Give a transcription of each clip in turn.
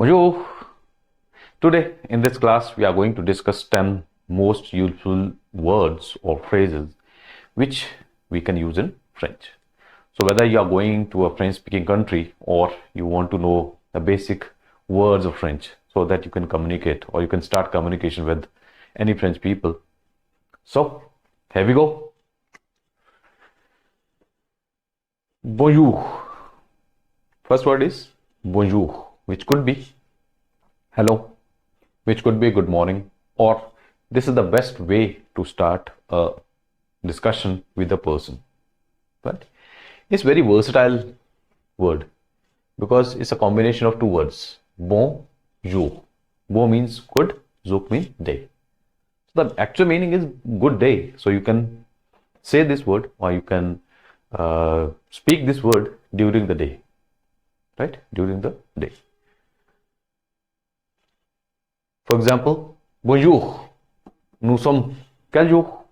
Bonjour. Today in this class we are going to discuss 10 most useful words or phrases which we can use in French. So whether you are going to a French speaking country or you want to know the basic words of French so that you can communicate or you can start communication with any French people. So here we go. Bonjour. First word is bonjour, which could be hello, which could be good morning, or this is the best way to start a discussion with a person. Right? It's very versatile word because it's a combination of two words. Bonjour. Bon means good, jour means day. So the actual meaning is good day. So you can say this word or you can speak this word during the day. Right? During the day. For example, bonjour. Nous sommes quel jour?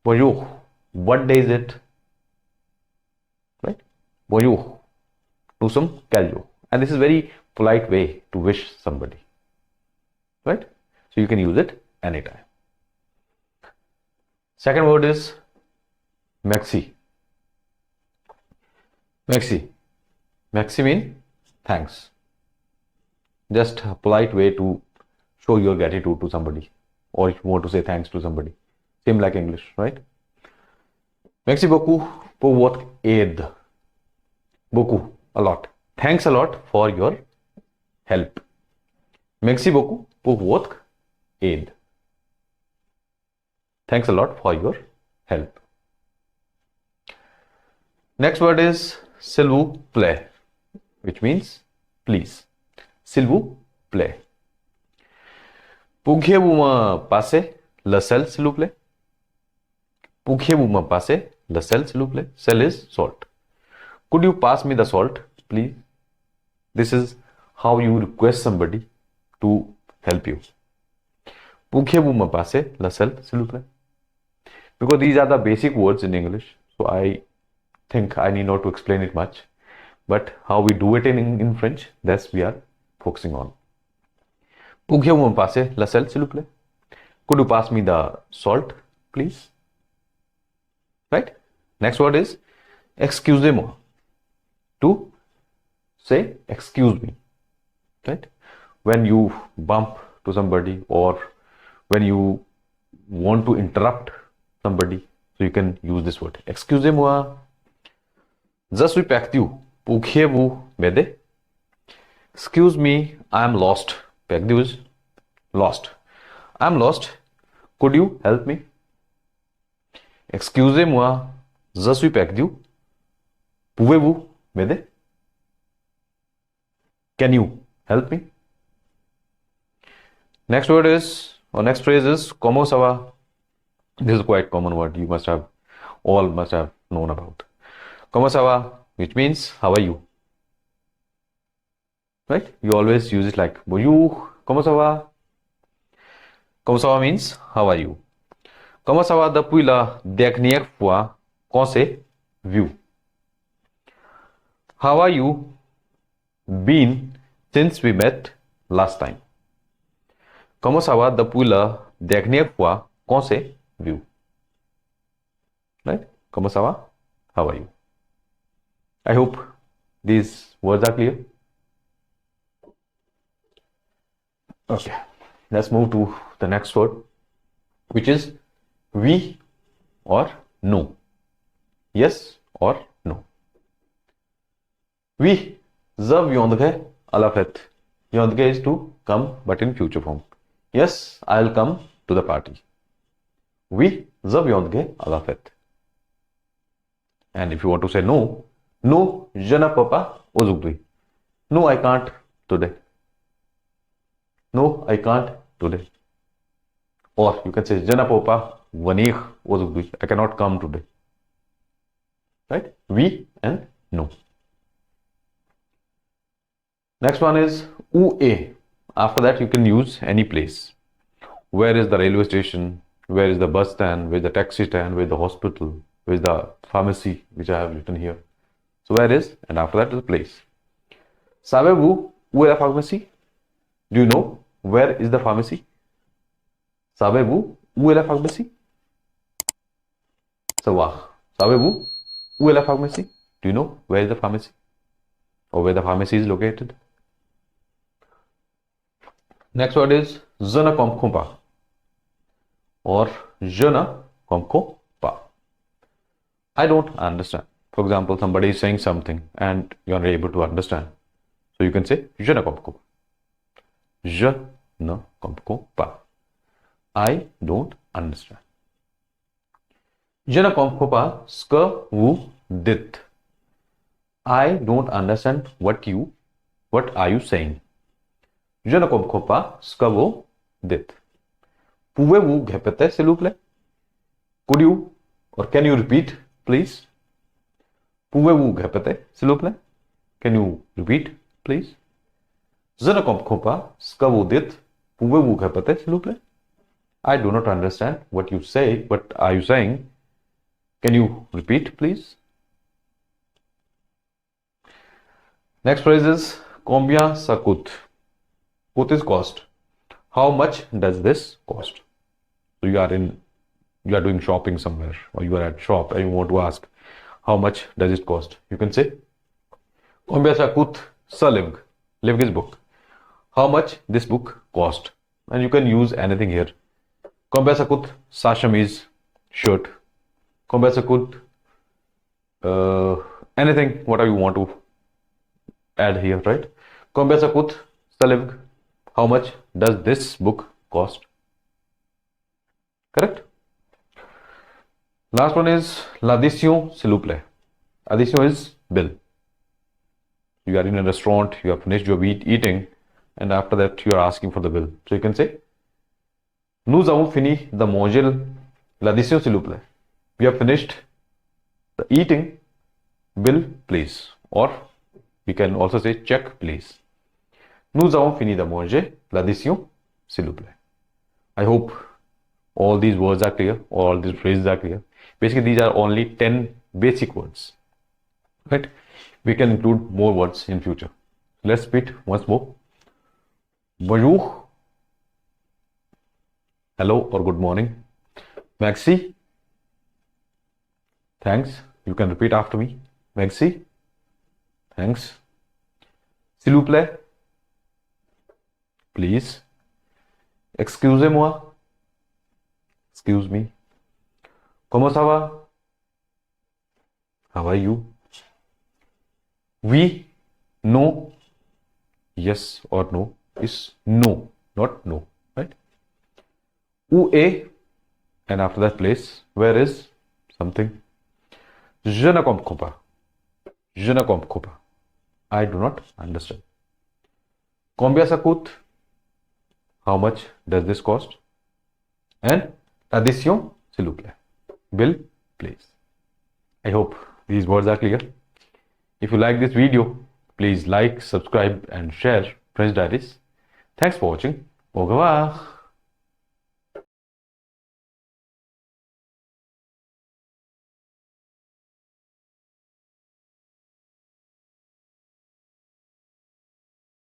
Bonjour. What day is it? Right? Bonjour. Nous sommes quel jour? And this is very polite way to wish somebody. Right? So you can use it anytime. Second word is merci. Merci. Merci means thanks. Just a polite way to show your gratitude to somebody, or if you want to say thanks to somebody. Same like English, right? Merci beaucoup pour votre aide. Beaucoup, a lot. Thanks a lot for your help. Merci beaucoup pour votre aide. Thanks a lot for your help. Next word is s'il vous plaît, which means please. S'il vous plaît. Pourriez-vous me passer le sel, s'il vous plaît? Pourriez-vous me passer le sel, s'il vous plaît? Sel is salt. Could you pass me the salt, please? This is how you request somebody to help you. Pourriez-vous me passer le sel, s'il vous plaît? Because these are the basic words in English, so I think I need not to explain it much. But how we do it in French, that's we are focusing on. Pourriez-vous me passer la sel, s'il vous plaît? Could you pass me the salt, please? Right? Next word is excusez-moi. To say excuse me. Right? When you bump to somebody or when you want to interrupt somebody, so you can use this word. Excusez-moi. Je suis perdu. Pourriez-vous m'aider? Excuse me, I am lost. Perdu is lost. I am lost. Could you help me? Excusez-moi, je suis perdu. Pouvez-vous m'aider? Can you help me? Next word is, or next phrase is, comment ça va? This is quite common word. You all must have known about. Comment ça va? Which means, how are you? Right? You always use it like, bonjour, comment ça va? Comment ça va means, how are you? Comment ça va depuis la dernière fois qu'on s'est vu? How are you been since we met last time? Comment ça va depuis la dernière fois qu'on s'est vu? Right? Comment ça va? How are you? I hope these words are clear. Okay, let's move to the next word, which is oui or no. Yes or no. Oui, je viendrai à la fête. Viendrai is to come, but in future form. Yes, I'll come to the party. Oui, je viendrai à la fête. And if you want to say no, no, je ne peux pas aujourd'hui. No, I can't today. No, I can't today. Or you can say, je ne peux pas venir aujourd'hui. I cannot come today. Right? Oui and no. Next one is où est. After that, you can use any place. Where is the railway station? Where is the bus stand? Where is the taxi stand? Where is the hospital? Where is the pharmacy, which I have written here? So where is, and after that is the place. Savez-vous où est la pharmacie? Do you know where is the pharmacy? Savez-vous où est la pharmacie? Savoir. Savez-vous où est la pharmacie? Do you know where is the pharmacy? Or where the pharmacy is located? Next word is je ne comprends pas or je ne comprends pas. I don't understand. For example, somebody is saying something and you are able to understand. So you can say je ne comprends pas. Je ne comprends pas. I don't understand. Je ne comprends pas ce que vous dites. I don't understand what are you saying. Je ne comprends pas ce que vous dites. Pouvez-vous répéter s'il vous plaît? Could you or can you repeat please? Pouvez-vous répéter s'il vous plaît? Can you repeat please? Je ne comprends pas ce que vous dites. Pouvez-vous répéter s'il vous plaît? I do not understand what you say. What are you saying? Can you repeat please? Next phrase is combien ça coûte? Coûte is cost. How much does this cost? So you are doing shopping somewhere or you are at shop and you want to ask how much does it cost? You can say combien ça coûte ce livre? Livre is book. How much this book cost? And you can use anything here. Combien ça coûte sa chemise shirt? Combien ça coûte anything whatever you want to add here, right? Combien ça coûte ce livre? How much does this book cost? Correct? Last one is l'addition s'il vous plaît. Addition is bill. You are in a restaurant, you have finished your eating, and after that you are asking for the bill. So you can say nous avons fini de manger. L'addition s'il vous plaît. We have finished the eating. Bill please. Or we can also say check please. Nous avons fini de manger. L'addition s'il vous plaît. I hope all these words are clear, all these phrases are clear. Basically, these are only 10 basic words. Right? We can include more words in future. Let's repeat once more. Bonjour. Hello or good morning. Merci. Thanks. You can repeat after me. Merci. Thanks. S'il vous plaît. Please. Excusez-moi. Excuse me. Comment ça va? How are you? Oui, no, yes or no is no, not no, right? Où est, and after that place, where is something. Je ne comprends pas. Je ne comprends pas. I do not understand. Combien ça coûte? How much does this cost? And addition, s'il vous plaît. Bill, please. I hope these words are clear. If you like this video, please like, subscribe and share French Diaries. Thanks for watching. Au revoir.